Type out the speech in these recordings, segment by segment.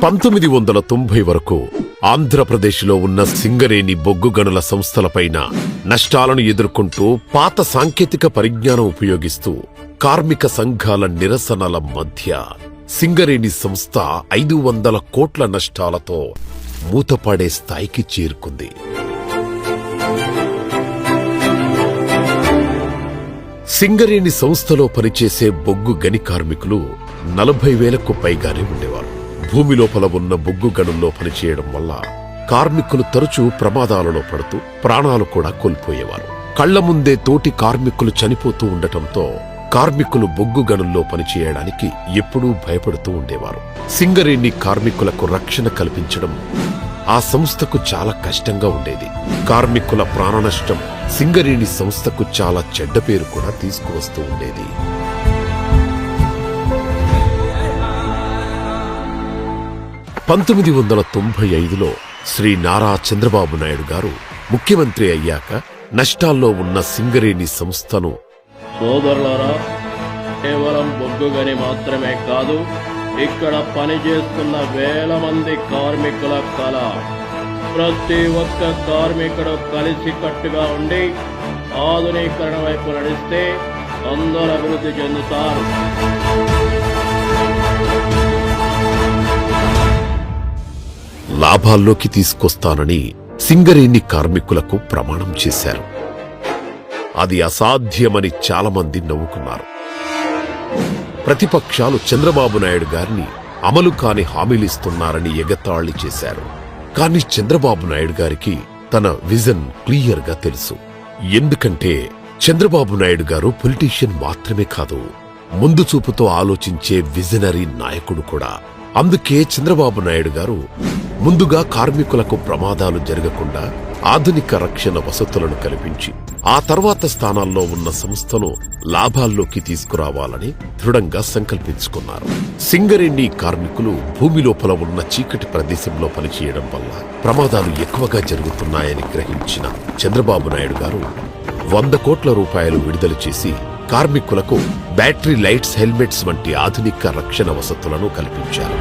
1990 వరకు ఆంధ్రప్రదేశ్లో ఉన్న సింగరేణి బొగ్గు గనుల సంస్థలపైన నష్టాలను ఎదుర్కొంటూ పాత సాంకేతిక పరిజ్ఞానం ఉపయోగిస్తూ కార్మిక సంఘాల నిరసనల మధ్య సింగరేణి సంస్థ 500 కోట్ల నష్టాలతో మూతపడే స్థాయికి చేరుకుంది. సింగరేణి సంస్థలో పనిచేసే బొగ్గు గని కార్మికులు 40,000కు పైగానే ఉండేవారు. భూమి లోపల ఉన్న బొగ్గు గనుల్లో పనిచేయడం వల్ల కార్మికులు తరచూ ప్రమాదాలలో పడుతూ ప్రాణాలు కూడా కోల్పోయేవారు. కళ్ల ముందే తోటి కార్మికులు చనిపోతూ ఉండటంతో కార్మికులు బొగ్గు గనుల్లో పనిచేయడానికి ఎప్పుడూ భయపడుతూ ఉండేవారు. సింగరేణి కార్మికులకు రక్షణ కల్పించడం ఆ సంస్థకు చాలా కష్టంగా ఉండేది. కార్మికుల ప్రాణనష్టం సింగరేణి సంస్థకు చాలా చెడ్డ పేరు కూడా తీసుకువస్తూ ఉండేది. లో శ్రీ నారా చంద్రబాబు నాయుడు గారు ముఖ్యమంత్రి అయ్యాక నష్టాల్లో ఉన్న సింగరేణి సంస్థను సోదరులారా, కేవలం బొగ్గు గని మాత్రమే కాదు, ఇక్కడ పనిచేస్తున్న వేల మంది కార్మికుల కళ. ప్రతి ఒక్క కార్మికుడు కలిసికట్టుగా ఉండి ఆధునీకరణ వైపు నడిస్తే అందరూ అభివృద్ధి చెందుతారు. లాభాల్లోకి తీసుకొస్తానని సింగరేణి కార్మికులకు ప్రమాణం చేశారు. అది అసాధ్యమని చాలామంది నవ్వుకున్నారు. ప్రతిపక్షాలు చంద్రబాబు నాయుడు గారిని అమలు కాని హామీలిస్తున్నారని ఎగతాళి చేశారు. కానీ చంద్రబాబు నాయుడు గారికి తన విజన్ క్లియర్ గా తెలుసు. ఎందుకంటే చంద్రబాబు నాయుడు గారు పొలిటీషియన్ మాత్రమే కాదు, ముందు చూపుతో ఆలోచించే విజనరీ నాయకుడు కూడా. అందుకే చంద్రబాబు నాయుడు గారు ముందుగా కార్మికులకు ప్రమాదాలు జరగకుండా ఆధునిక రక్షణ వసతులను కల్పించి ఆ తర్వాత స్థానాల్లో ఉన్న సంస్థను లాభాల్లోకి తీసుకురావాలని దృఢంగా సంకల్పించుకున్నారు. సింగరేణి కార్మికులు భూమి లోపల ఉన్న చీకటి ప్రదేశంలో పనిచేయడం వల్ల ప్రమాదాలు ఎక్కువగా జరుగుతున్నాయని గ్రహించిన చంద్రబాబు నాయుడు గారు 100 కోట్ల రూపాయలు విడుదల చేసి కార్మికులకు బ్యాటరీ లైట్స్, హెల్మెట్స్ వంటి ఆధునిక రక్షణ వసతులను కల్పించారు.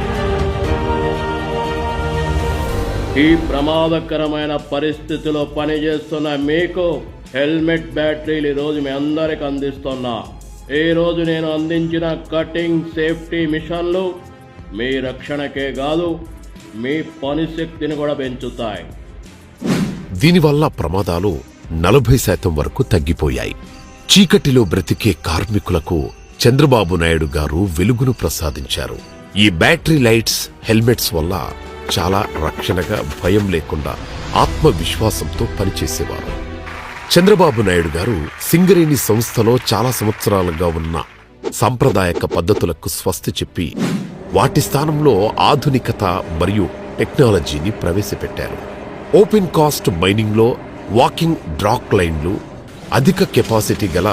ఈ ప్రమాదకరమైన పరిస్థితిలో పనిచేస్తున్న మీకు హెల్మెట్, బ్యాటరీలు ఈరోజు మీ అందరికి అందిస్తున్నా. ఈ రోజు నేను అందించిన కటింగ్ సేఫ్టీ మిషన్లు మీ రక్షణకే కాదు, మీ పనిశక్తిని కూడా పెంచుతాయి. దీనివల్ల ప్రమాదాలు 40% వరకు తగ్గిపోయాయి. చీకటిలో బ్రతికే కార్మికులకు చంద్రబాబు నాయుడు గారు వెలుగును ప్రసాదించారు. ఈ బ్యాటరీ లైట్స్, హెల్మెట్స్ వల్ల చాలా రక్షణగా, భయం లేకుండా ఆత్మవిశ్వాసంతో పనిచేసేవారు. చంద్రబాబు నాయుడు గారు సింగరేణి సంస్థలో చాలా సంవత్సరాలుగా ఉన్న సాంప్రదాయక పద్ధతులకు స్వస్తి చెప్పి వాటి స్థానంలో ఆధునికత మరియు టెక్నాలజీని ప్రవేశపెట్టారు. ఓపెన్ కాస్ట్ మైనింగ్ లో వాకింగ్ డ్రాక్ లైన్లు, అధిక కెపాసిటీ గల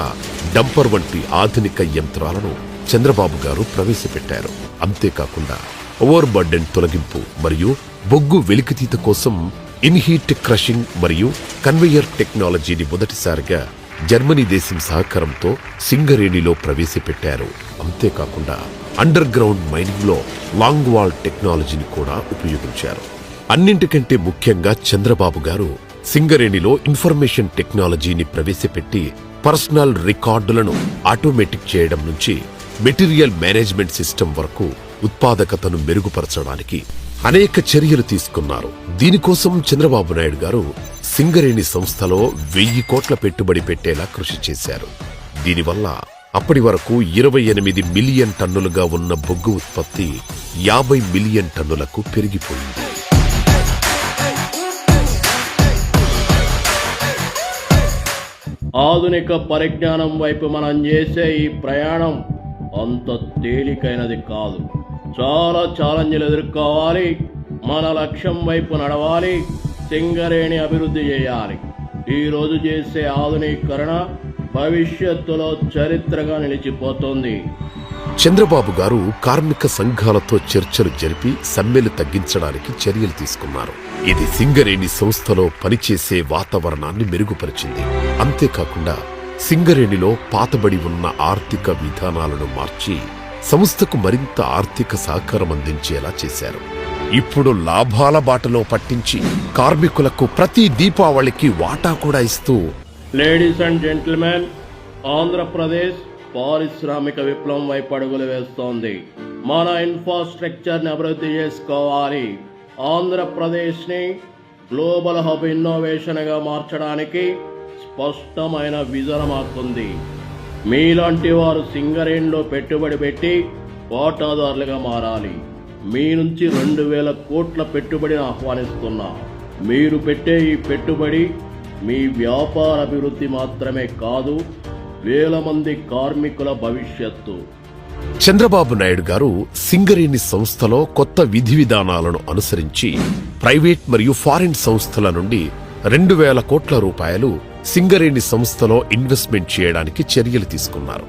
డంపర్ వంటి ఆధునిక యంత్రాలను చంద్రబాబు గారు ప్రవేశపెట్టారు. అంతేకాకుండా ఓవర్ బర్డెన్ తొలగింపు మరియు బొగ్గు వెలికితీత కోసం ఇన్హీట్ క్రషింగ్ మరియు కన్వేయర్ టెక్నాలజీని మొదటిసారిగా జర్మనీ దేశం సహకారంతో సింగరేణిలో ప్రవేశపెట్టారు. అంతేకాకుండా అండర్ గ్రౌండ్ మైనింగ్ లో లాంగ్ వాల్ టెక్నాలజీని కూడా ఉపయోగించారు. అన్నింటికంటే ముఖ్యంగా చంద్రబాబు గారు సింగరేణిలో ఇన్ఫర్మేషన్ టెక్నాలజీని ప్రవేశపెట్టి పర్సనల్ రికార్డులను ఆటోమేటిక్ చేయడం నుంచి మెటీరియల్ మేనేజ్మెంట్ సిస్టమ్ వరకు ఉత్పాదకతను మెరుగుపరచడానికి అనేక చర్యలు తీసుకున్నారు. దీనికోసం చంద్రబాబు నాయుడు గారు సింగరేణి సంస్థలో 1000 కోట్ల పెట్టుబడి పెట్టేలా కృషి చేశారు. దీనివల్ల అప్పటి వరకు 28 మిలియన్ టన్నులుగా ఉన్న బొగ్గు ఉత్పత్తి 50 మిలియన్ టన్నులకు పెరిగిపోయింది. ఆధునిక పరిజ్ఞానం వైపు మనం చేసే ఈ ప్రయాణం అంత తేలికైనది కాదు. చాలా ఛాలెంజ్లు ఎదుర్కోవాలి. మన లక్ష్యం వైపు నడవాలి. సింగరేణి అభివృద్ధి చేయాలి. ఈరోజు చేసే ఆధునీకరణ భవిష్యత్తులో చరిత్రగా నిలిచిపోతుంది. చంద్రబాబు గారు కార్మిక సంఘాలతో చర్చలు జరిపి సమ్మెలు తగ్గించడానికి చర్యలు తీసుకున్నారు. ఇది సింగరేణి సంస్థలో పనిచేసే వాతావరణాన్ని మెరుగుపరిచింది. అంతేకాకుండా సింగరేణిలో పాతబడి ఉన్న ఆర్థిక విధానాలను మార్చి సంస్థకు మరింత ఆర్థిక సహకారం అందించేలా చేశారు. ఇప్పుడు లాభాల బాటలో పట్టించి కార్మికులకు ప్రతి దీపావళికి వాటా కూడా ఇస్తూ లేడీస్ అండ్ జెంటిల్మెన్, ఆంధ్రప్రదేశ్ పారిశ్రామిక విప్లవం వైపు అడుగులు వేస్తోంది. మన ఇన్ఫ్రాస్ట్రక్చర్ని అభివృద్ధి చేసుకోవాలి. ఆంధ్రప్రదేశ్ని గ్లోబల్ హబ్ ఇన్నోవేషన్గా మార్చడానికి స్పష్టమైన విజన్ మాకుంది. మీలాంటి వారు సింగరేణిలో పెట్టుబడి పెట్టి వాటాదారులుగా మారాలి. మీ నుంచి 2000 కోట్ల పెట్టుబడిని ఆహ్వానిస్తున్నా. మీరు పెట్టే ఈ పెట్టుబడి మీ వ్యాపార అభివృద్ధి మాత్రమే కాదు, వేల మంది కార్మికుల భవిష్యత్తు. చంద్రబాబు నాయుడు గారు సింగరేణి సంస్థలో కొత్త విధి విధానాలను అనుసరించి ప్రైవేట్ మరియు ఫారిన్ సంస్థల నుండి 2000 కోట్ల రూపాయలు సింగరేణి సంస్థలో ఇన్వెస్ట్మెంట్ చేయడానికి చర్యలు తీసుకున్నారు.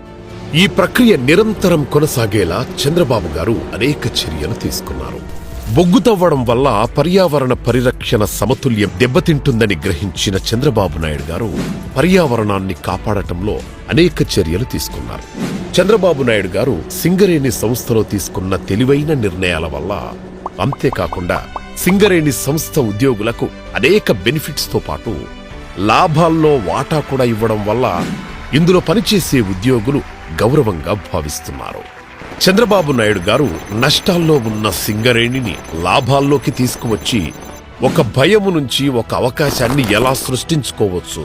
ఈ ప్రక్రియ నిరంతరం కొనసాగేలా చంద్రబాబు గారు అనేక చర్యలు తీసుకున్నారు. బొగ్గు తవ్వడం వల్ల పర్యావరణ పరిరక్షణ సమతుల్యం దెబ్బతింటుందని గ్రహించిన చంద్రబాబు నాయుడు గారు పర్యావరణాన్ని కాపాడటంలో అనేక చర్యలు తీసుకున్నారు. చంద్రబాబు నాయుడు గారు సింగరేణి సంస్థలో తీసుకున్న తెలివైన నిర్ణయాల వల్ల, అంతేకాకుండా సింగరేణి సంస్థ ఉద్యోగులకు అనేక బెనిఫిట్స్ తో పాటు లాభాల్లో వాటా కూడా ఇవ్వడం వల్ల ఇందులో పనిచేసే ఉద్యోగులు గౌరవంగా భావిస్తున్నారు. చంద్రబాబు నాయుడు గారు నష్టాల్లో ఉన్న సింగరేణిని లాభాల్లోకి తీసుకువచ్చి ఒక భయము నుంచి ఒక అవకాశాన్ని ఎలా సృష్టించుకోవచ్చు,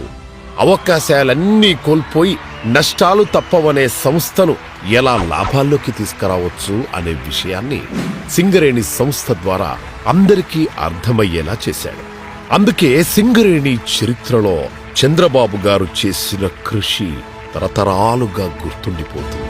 అవకాశాలన్నీ కోల్పోయి నష్టాలు తప్పవనే సంస్థను ఎలా లాభాల్లోకి తీసుకురావచ్చు అనే విషయాన్ని సింగరేణి సంస్థ ద్వారా అందరికీ అర్థమయ్యేలా చేశాడు. అందుకే సింగరేణి చరిత్రలో చంద్రబాబు గారు చేసిన కృషి తరతరాలుగా గుర్తుండిపోతుంది.